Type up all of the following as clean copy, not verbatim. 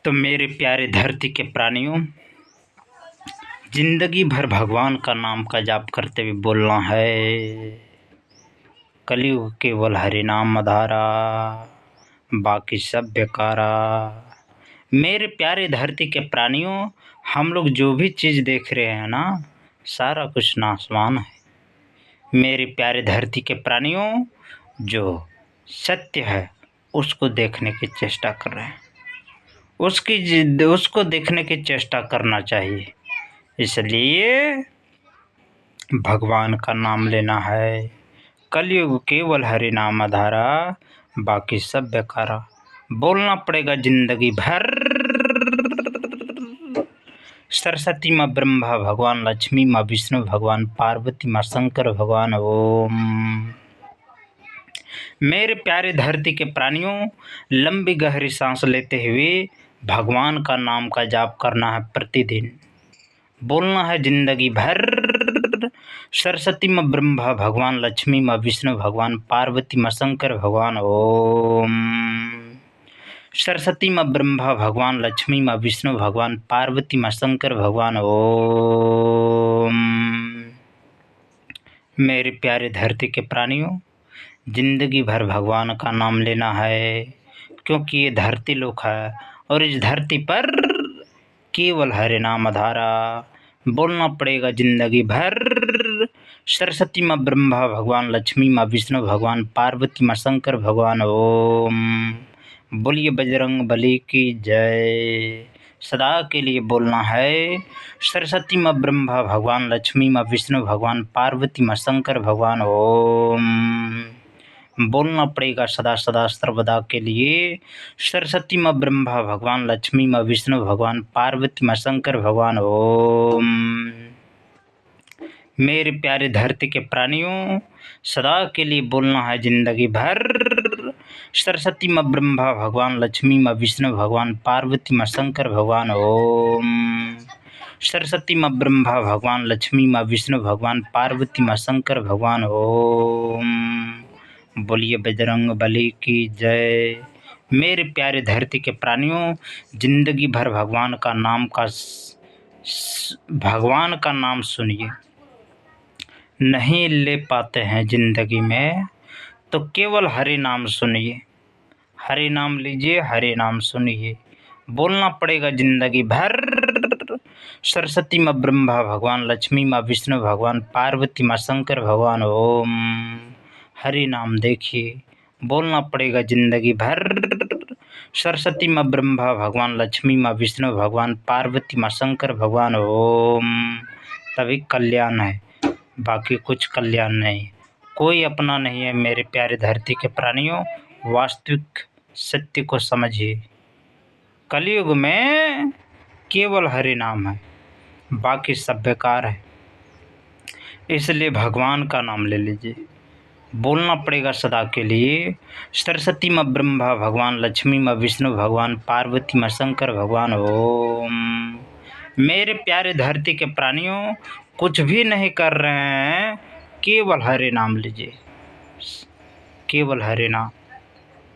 तो मेरे प्यारे धरती के प्राणियों, जिंदगी भर भगवान का नाम का जाप करते हुए बोलना है, कलयुग केवल हरि नाम आधारा, बाकी सब बेकारा। मेरे प्यारे धरती के प्राणियों, हम लोग जो भी चीज़ देख रहे हैं ना, सारा कुछ नाशवान है। मेरे प्यारे धरती के प्राणियों, जो सत्य है उसको देखने की चेष्टा कर रहे हैं, उसको देखने की चेष्टा करना चाहिए। इसलिए भगवान का नाम लेना है। कलयुग केवल हरि नाम आधारा, बाकी सब बेकारा। बोलना पड़ेगा जिंदगी भर, सरस्वती माँ ब्रह्मा भगवान, लक्ष्मी माँ विष्णु भगवान, पार्वती माँ शंकर भगवान। ओम। मेरे प्यारे धरती के प्राणियों, लंबी गहरी सांस लेते हुए भगवान का नाम का जाप करना है प्रतिदिन। बोलना है जिंदगी भर, सरस्वती माँ ब्रह्मा भगवान, लक्ष्मी माँ विष्णु भगवान, पार्वती माँ शंकर भगवान। ओम। सरस्वती माँ ब्रह्मा भगवान, लक्ष्मी माँ विष्णु भगवान, पार्वती माँ शंकर भगवान। ओम। मेरे प्यारे धरती के प्राणियों, जिंदगी भर भगवान का नाम लेना है, क्योंकि ये धरती लोक है और इस धरती पर केवल हरि नाम आधारा। बोलना पड़ेगा जिंदगी भर, सरस्वती माँ ब्रह्मा भगवान, लक्ष्मी माँ विष्णु भगवान, पार्वती माँ शंकर भगवान। ओम। बोलिए बजरंग बली की जय। सदा के लिए बोलना है, सरस्वती माँ ब्रह्मा भगवान, लक्ष्मी माँ विष्णु भगवान, पार्वती माँ शंकर भगवान। ओम। बोलना पड़ेगा सदा सदा सर्वदा के लिए, सरस्वती माँ ब्रह्मा भगवान, लक्ष्मी माँ विष्णु भगवान, पार्वती माँ शंकर भगवान। ओम। मेरे प्यारे धरती के प्राणियों, सदा के लिए बोलना है जिंदगी भर, सरस्वती माँ ब्रह्मा भगवान, लक्ष्मी माँ विष्णु भगवान, पार्वती माँ शंकर भगवान। ओम। सरस्वती माँ ब्रह्मा भगवान, लक्ष्मी माँ विष्णु भगवान, पार्वती माँ शंकर भगवान। ओम। बोलिए बजरंग बली की जय। मेरे प्यारे धरती के प्राणियों, जिंदगी भर भगवान का नाम सुनिए। नहीं ले पाते हैं जिंदगी में तो केवल हरि नाम सुनिए। हरि नाम लीजिए, हरि नाम सुनिए। बोलना पड़ेगा जिंदगी भर, सरस्वती माँ ब्रह्मा भगवान, लक्ष्मी माँ विष्णु भगवान, पार्वती माँ शंकर भगवान। ओम। हरि नाम देखिए। बोलना पड़ेगा जिंदगी भर, सरस्वती माँ ब्रह्मा भगवान, लक्ष्मी माँ विष्णु भगवान, पार्वती माँ शंकर भगवान। ओम। तभी कल्याण है, बाकी कुछ कल्याण नहीं। कोई अपना नहीं है मेरे प्यारे धरती के प्राणियों। वास्तविक सत्य को समझिए। कलयुग में केवल हरि नाम है, बाकी सब बेकार है। इसलिए भगवान का नाम ले लीजिए। बोलना पड़ेगा सदा के लिए, सरस्वती माँ ब्रह्मा भगवान, लक्ष्मी माँ विष्णु भगवान, पार्वती माँ शंकर भगवान। ओम। मेरे प्यारे धरती के प्राणियों, कुछ भी नहीं कर रहे हैं, केवल हरि नाम लीजिए। केवल हरि नाम,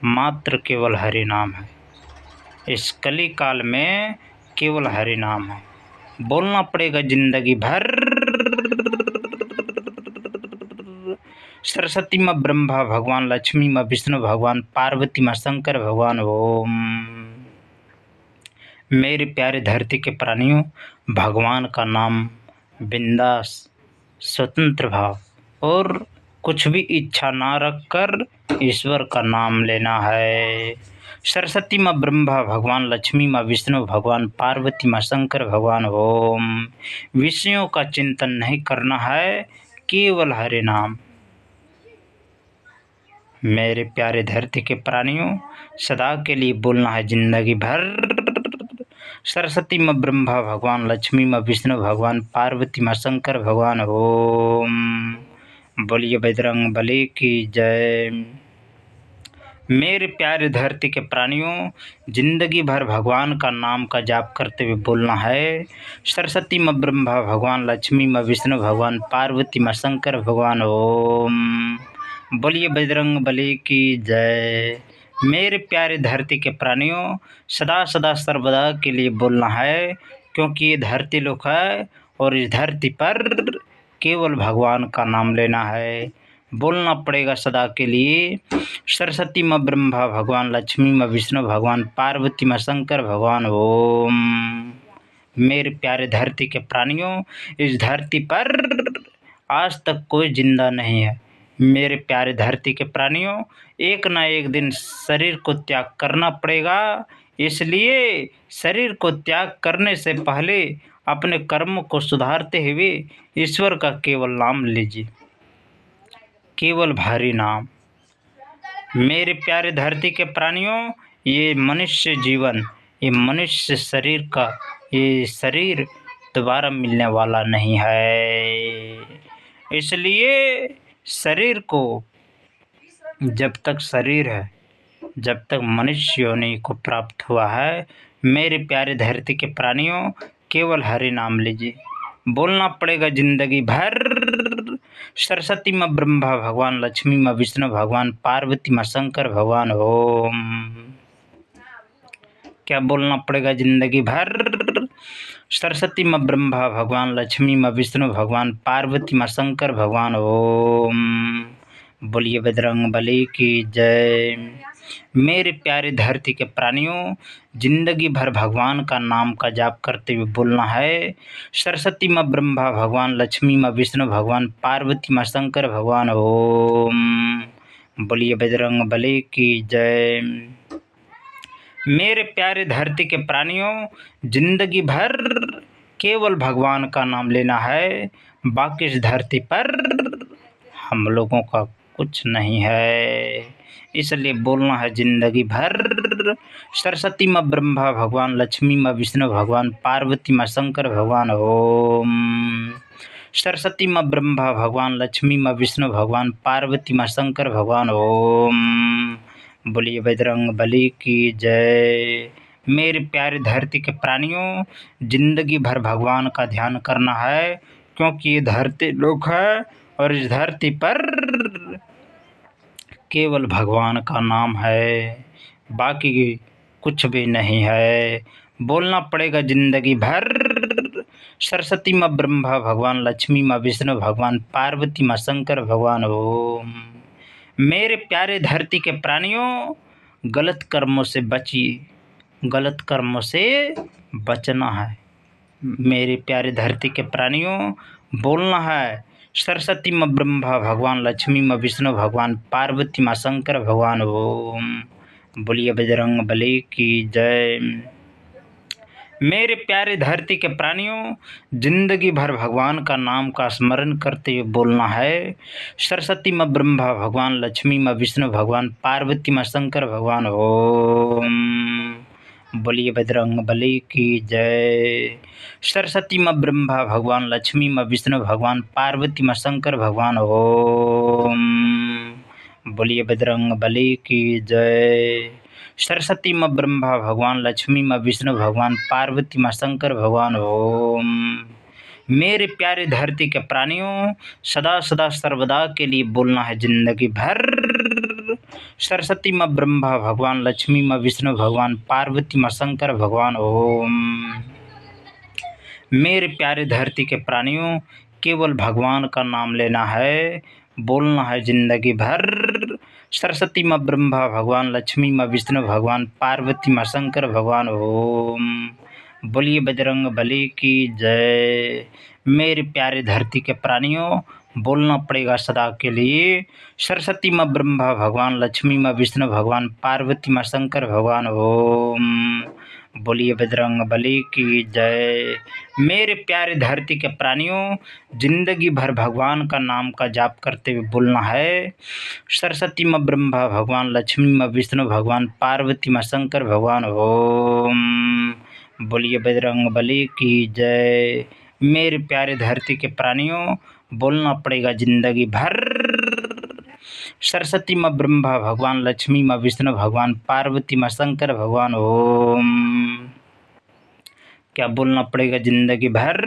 मात्र केवल हरि नाम है। इस कली काल में केवल हरि नाम है। बोलना पड़ेगा जिंदगी भर, सरस्वती माँ ब्रह्मा भगवान, लक्ष्मी माँ विष्णु भगवान, पार्वती माँ शंकर भगवान। ओम। मेरे प्यारे धरती के प्राणियों, भगवान का नाम बिंदास, स्वतंत्र भाव और कुछ भी इच्छा ना रखकर ईश्वर का नाम लेना है। सरस्वती माँ ब्रह्मा भगवान, लक्ष्मी माँ विष्णु भगवान, पार्वती माँ शंकर भगवान। ओम। विषयों का चिंतन नहीं करना है, केवल हरि नाम। मेरे प्यारे धरती के प्राणियों, सदा के लिए बोलना है जिंदगी भर, सरस्वती माँ ब्रह्मा भगवान, लक्ष्मी माँ विष्णु भगवान, पार्वती माँ शंकर भगवान। ओम। बोलिए बजरंग बली की जय। मेरे प्यारे धरती के प्राणियों, जिंदगी भर भगवान का नाम का जाप करते हुए बोलना है, सरस्वती माँ ब्रह्मा भगवान, लक्ष्मी माँ विष्णु भगवान, पार्वती माँ शंकर भगवान। ओम। बोलिए बजरंग बली की जय। मेरे प्यारे धरती के प्राणियों, सदा सदा सर्वदा के लिए बोलना है, क्योंकि ये धरती लोक है और इस धरती पर केवल भगवान का नाम लेना है। बोलना पड़ेगा सदा के लिए, सरस्वती माँ ब्रह्मा भगवान, लक्ष्मी माँ विष्णु भगवान, पार्वती माँ शंकर भगवान ओम। मेरे प्यारे धरती के प्राणियों, इस धरती पर आज तक कोई जिंदा नहीं है। मेरे प्यारे धरती के प्राणियों, एक ना एक दिन शरीर को त्याग करना पड़ेगा, इसलिए शरीर को त्याग करने से पहले अपने कर्मों को सुधारते हुए ईश्वर का केवल नाम लीजिए, केवल भारी नाम। मेरे प्यारे धरती के प्राणियों, ये मनुष्य जीवन, ये मनुष्य शरीर का, ये शरीर दोबारा मिलने वाला नहीं है, इसलिए शरीर को, जब तक शरीर है, जब तक मनुष्य योनि को प्राप्त हुआ है, मेरे प्यारे धरती के प्राणियों केवल हरि नाम लीजिए। बोलना पड़ेगा जिंदगी भर, सरस्वती माँ ब्रह्मा भगवान, लक्ष्मी माँ विष्णु भगवान, पार्वती माँ शंकर भगवान ओम। क्या बोलना पड़ेगा जिंदगी भर, सरस्वती माँ ब्रह्मा भगवान, लक्ष्मी माँ विष्णु भगवान, पार्वती माँ शंकर भगवान ओम। बोलिए बजरंग बली की जय। मेरे प्यारे धरती के प्राणियों, जिंदगी भर भगवान का नाम का जाप करते हुए बोलना है, सरस्वती माँ ब्रह्मा भगवान, लक्ष्मी माँ विष्णु भगवान, पार्वती माँ शंकर भगवान ओम। बोलिए बजरंग बली की जय। मेरे प्यारे धरती के प्राणियों, जिंदगी भर केवल भगवान का नाम लेना है, बाकी इस धरती पर हम लोगों का कुछ नहीं है, इसलिए बोलना है जिंदगी भर, सरस्वती माँ ब्रह्मा भगवान, लक्ष्मी माँ विष्णु भगवान, पार्वती माँ शंकर भगवान ओम। सरस्वती माँ ब्रह्मा भगवान, लक्ष्मी माँ विष्णु भगवान, पार्वती माँ शंकर भगवान ओम। बोलिए बजरंग बली की जय। मेरे प्यारे धरती के प्राणियों, जिंदगी भर भगवान का ध्यान करना है, क्योंकि ये धरती लोक है और इस धरती पर केवल भगवान का नाम है, बाकी कुछ भी नहीं है। बोलना पड़ेगा जिंदगी भर, सरस्वती माँ ब्रह्मा भगवान, लक्ष्मी माँ विष्णु भगवान, पार्वती माँ शंकर भगवान ओम। मेरे प्यारे धरती के प्राणियों, गलत कर्मों से बचिए, गलत कर्मों से बचना है। मेरे प्यारे धरती के प्राणियों, बोलना है, सरस्वती माँ ब्रह्मा भगवान, लक्ष्मी माँ विष्णु भगवान, पार्वती माँ शंकर भगवान ओम। बोलिए बजरंग बली की जय। मेरे प्यारे धरती के प्राणियों, जिंदगी भर भगवान का नाम का स्मरण करते हुए बोलना है, सरस्वती माँ ब्रह्मा भगवान, लक्ष्मी माँ विष्णु भगवान, पार्वती माँ शंकर भगवान ओम। बोलिए बजरंग बली की जय। सरस्वती माँ ब्रह्मा भगवान, लक्ष्मी माँ विष्णु भगवान, पार्वती माँ शंकर भगवान ओम। बोलिए बजरंग बली की जय। सरस्वती माँ ब्रह्मा भगवान, लक्ष्मी माँ विष्णु भगवान, पार्वती माँ शंकर भगवान ओम। मेरे प्यारे धरती के प्राणियों, सदा सदा सर्वदा के लिए बोलना है जिंदगी भर, सरस्वती माँ ब्रह्मा भगवान, लक्ष्मी माँ विष्णु भगवान, पार्वती माँ शंकर भगवान ओम। मेरे प्यारे धरती के प्राणियों, केवल भगवान का नाम लेना है, बोलना है जिंदगी भर, सरस्वती माँ ब्रह्मा भगवान, लक्ष्मी माँ विष्णु भगवान, पार्वती माँ शंकर भगवान ओम। बोलिए बजरंग बली की जय। मेरे प्यारे धरती के प्राणियों, बोलना पड़ेगा सदा के लिए, सरस्वती माँ ब्रह्मा भगवान, लक्ष्मी माँ विष्णु भगवान, पार्वती माँ शंकर भगवान ओम। बोलिए बजरंग बली की जय। मेरे प्यारे धरती के प्राणियों, जिंदगी भर भगवान का नाम का जाप करते हुए बोलना है, सरस्वती माँ ब्रह्मा भगवान, लक्ष्मी माँ विष्णु भगवान, पार्वती माँ शंकर भगवान ओम। बोलिए बजरंग बली की जय। मेरे प्यारे धरती के प्राणियों, बोलना पड़ेगा जिंदगी भर, सरस्वती माँ ब्रह्मा भगवान, लक्ष्मी माँ विष्णु भगवान, पार्वती माँ शंकर भगवान ओम। क्या बोलना पड़ेगा जिंदगी भर,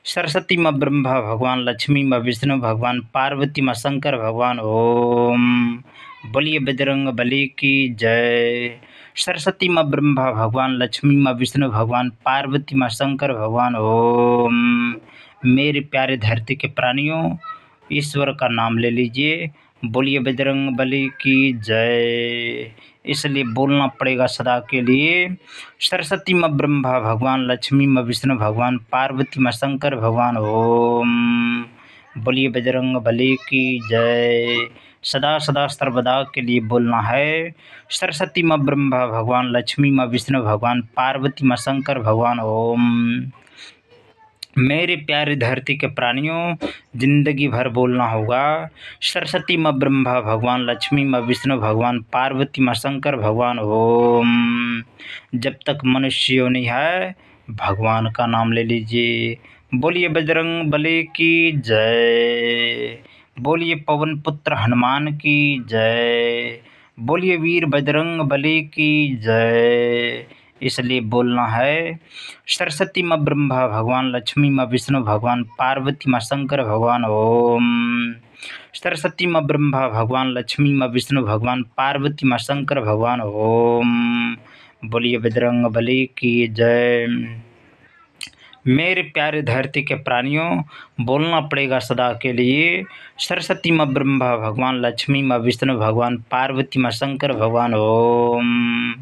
सरस्वती माँ ब्रह्मा भगवान, लक्ष्मी माँ विष्णु भगवान, पार्वती माँ शंकर भगवान ओम। बोलिए बजरंग बली की जय। सरस्वती माँ ब्रह्मा भगवान, लक्ष्मी माँ विष्णु भगवान, पार्वती माँ शंकर भगवान। ओम। मेरे प्यारे धरती के प्राणियों, ईश्वर का नाम ले लीजिए। बोलिए बजरंग बली की जय। इसलिए बोलना पड़ेगा सदा के लिए। सरस्वती माँ ब्रह्मा भगवान, लक्ष्मी माँ विष्णु भगवान, पार्वती माँ शंकर भगवान। ओम। बोलिए बजरंग बली की जय। सदा सदा सर्वदा के लिए बोलना है। सरस्वती माँ ब्रह्मा भगवान, लक्ष्मी माँ विष्णु भगवान, पार्वती माँ शंकर भगवान। ओम। मेरे प्यारे धरती के प्राणियों, जिंदगी भर बोलना होगा। सरस्वती माँ ब्रह्मा भगवान, लक्ष्मी माँ विष्णु भगवान, पार्वती माँ शंकर भगवान। ओम। जब तक मनुष्य योनि है, भगवान का नाम ले लीजिए। बोलिए बजरंग बली की जय। बोलिए पवन पुत्र हनुमान की जय। बोलिए वीर बजरंग बली की जय। इसलिए बोलना है। सरस्वती माँ ब्रह्मा भगवान, लक्ष्मी माँ विष्णु भगवान, पार्वती माँ शंकर भगवान। ओम। सरस्वती माँ ब्रह्मा भगवान, लक्ष्मी माँ विष्णु भगवान, पार्वती माँ शंकर भगवान। ओम। बोलिए बजरंग बली की जय। मेरे प्यारे धरती के प्राणियों, बोलना पड़ेगा सदा के लिए। सरस्वती माँ ब्रह्मा भगवान, लक्ष्मी माँ विष्णु भगवान, पार्वती माँ शंकर भगवान। ओम।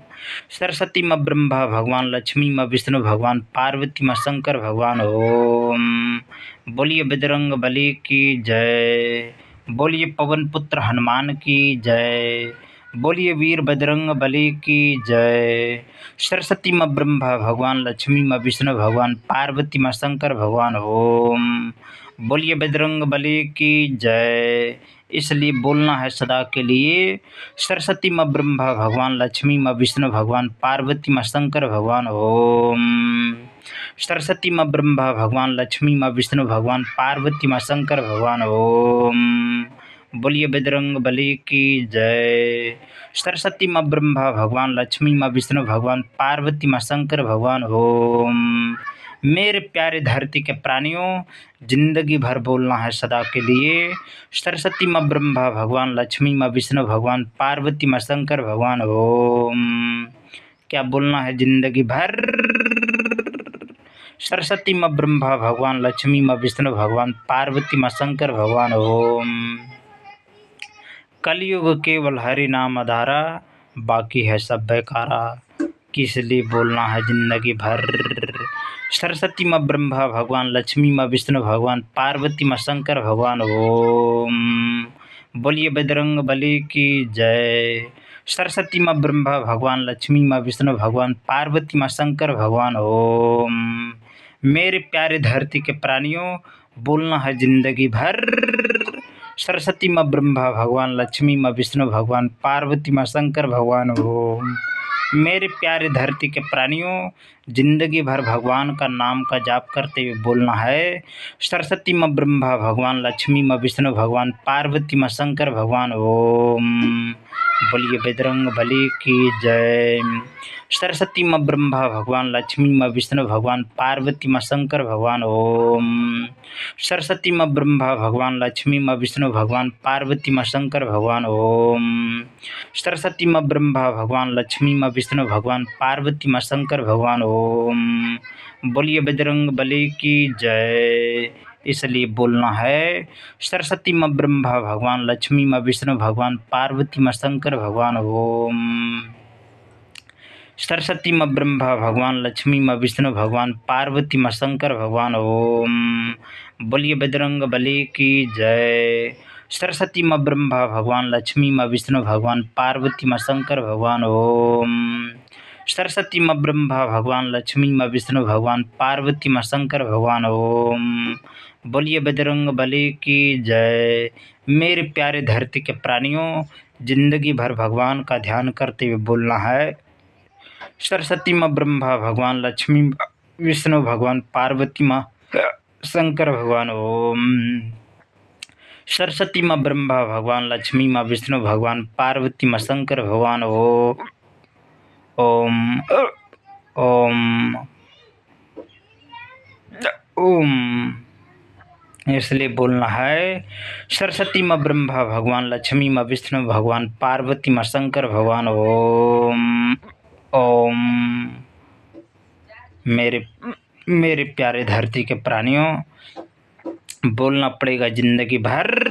सरस्वती माँ ब्रह्मा भगवान, लक्ष्मी माँ विष्णु भगवान, पार्वती माँ शंकर भगवान। ओम। बोलिए बजरंग बली की जय। बोलिए पवन पुत्र हनुमान की जय। बोलिए वीर बजरंग बली की जय। सरस्वती माँ ब्रह्मा भगवान, लक्ष्मी माँ विष्णु भगवान, पार्वती माँ शंकर भगवान। ओम। बोलिए बजरंग बली की जय। इसलिए बोलना है सदा के लिए। सरस्वती माँ ब्रह्मा भगवान, लक्ष्मी माँ विष्णु भगवान, पार्वती माँ शंकर भगवान। ओम। सरस्वती माँ ब्रह्मा भगवान, लक्ष्मी माँ विष्णु भगवान, पार्वती माँ शंकर भगवान। ओम। बोलिए बजरंग बली की जय। सरस्वती माँ ब्रह्मा भगवान, लक्ष्मी माँ विष्णु भगवान, पार्वती माँ शंकर भगवान। ओम। मेरे प्यारे धरती के प्राणियों, जिंदगी भर बोलना है सदा के लिए। सरस्वती माँ ब्रह्मा भगवान, लक्ष्मी माँ विष्णु भगवान, पार्वती माँ शंकर भगवान। ओम। क्या बोलना है जिंदगी भर। सरस्वती माँ ब्रह्मा भगवान, लक्ष्मी माँ विष्णु भगवान, पार्वती माँ शंकर भगवान। ओम। कलयुग केवल हरि नाम आधारा, बाकी है सब बेकारा। किस लिए बोलना है जिंदगी भर। सरस्वती माँ ब्रह्मा भगवान, लक्ष्मी माँ विष्णु भगवान, पार्वती माँ शंकर भगवान। ओम। बोलिए बजरंग बली की जय। सरस्वती माँ ब्रह्मा भगवान, लक्ष्मी माँ विष्णु भगवान, पार्वती माँ शंकर भगवान। ओम। मेरे प्यारे धरती के प्राणियों, बोलना है जिंदगी भर। सरस्वती माँ ब्रह्मा भगवान, लक्ष्मी माँ विष्णु भगवान, पार्वती माँ शंकर भगवान। ओम। मेरे प्यारे धरती के प्राणियों, जिंदगी भर भगवान का नाम का जाप करते हुए बोलना है। सरस्वती माँ ब्रह्मा भगवान, लक्ष्मी माँ विष्णु भगवान, पार्वती माँ शंकर भगवान। ओम। बोलिए बजरंग बली की जय। सरस्वती माँ ब्रह्मा भगवान, लक्ष्मी माँ विष्णु भगवान, पार्वती माँ शंकर भगवान। ओम। सरस्वती माँ ब्रह्मा भगवान, लक्ष्मी माँ विष्णु भगवान, पार्वती माँ शंकर भगवान। ओम। सरस्वती माँ ब्रह्मा भगवान, लक्ष्मी माँ विष्णु भगवान, पार्वती माँ शंकर भगवान। ओम। बोलिए बजरंग बली की जय। इसलिए बोलना है। सरस्वती माँ ब्रह्मा भगवान, लक्ष्मी माँ विष्णु भगवान, पार्वती माँ शंकर भगवान। ओम। सरस्वती माँ ब्रह्मा भगवान, लक्ष्मी माँ विष्णु भगवान, पार्वती माँ शंकर भगवान। ओम। बोलिए बजरंग बली की जय। सरस्वती माँ ब्रह्मा भगवान, लक्ष्मी माँ विष्णु भगवान, पार्वती माँ शंकर भगवान। ओम। सरस्वती माँ ब्रह्मा भगवान, लक्ष्मी माँ विष्णु भगवान, पार्वती माँ शंकर भगवान। ओम। बोलिए बजरंग बली की जय। मेरे प्यारे धरती के प्राणियों, जिंदगी भर भगवान का ध्यान करते हुए बोलना है। सरस्वती माँ ब्रह्मा भगवान, लक्ष्मी विष्णु भगवान, पार्वती माँ शंकर भगवान। ओम। सरस्वती माँ ब्रह्मा भगवान, लक्ष्मी माँ विष्णु भगवान, पार्वती माँ शंकर भगवान। ओम ओम ओम। इसलिए बोलना है सरस्वती माँ ब्रह्मा भगवान, लक्ष्मी माँ विष्णु भगवान, पार्वती माँ शंकर भगवान। ओम ओम। मेरे मेरे प्यारे धरती के प्राणियों, बोलना पड़ेगा जिंदगी भर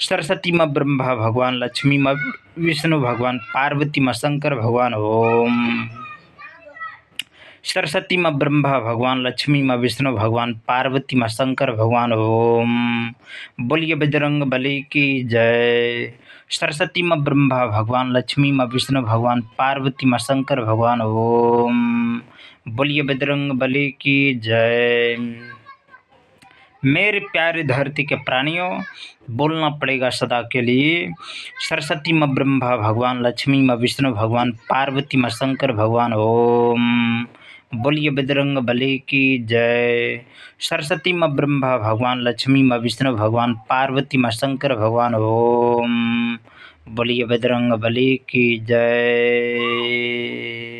सरस्वती माँ ब्रह्मा भगवान, लक्ष्मी माँ विष्णु भगवान, पार्वती माँ शंकर भगवान। ओम। सरस्वती माँ ब्रह्मा भगवान, लक्ष्मी माँ विष्णु भगवान, पार्वती माँ शंकर भगवान। ओम। बोलिए बजरंग बली की जय। सरस्वती माँ ब्रह्मा भगवान, लक्ष्मी माँ विष्णु भगवान, पार्वती माँ शंकर भगवान। ओम। बोलिए बजरंग बली की जय। मेरे प्यारे धरती के प्राणियों, बोलना पड़ेगा सदा के लिए सरस्वती माँ ब्रह्मा भगवान, लक्ष्मी माँ विष्णु भगवान, पार्वती माँ शंकर भगवान। ओम। बोलिए बजरंग बली की जय। सरस्वती माँ ब्रह्मा भगवान, लक्ष्मी माँ विष्णु भगवान, पार्वती माँ शंकर भगवान। ओम। बोलिए बजरंग बली की जय।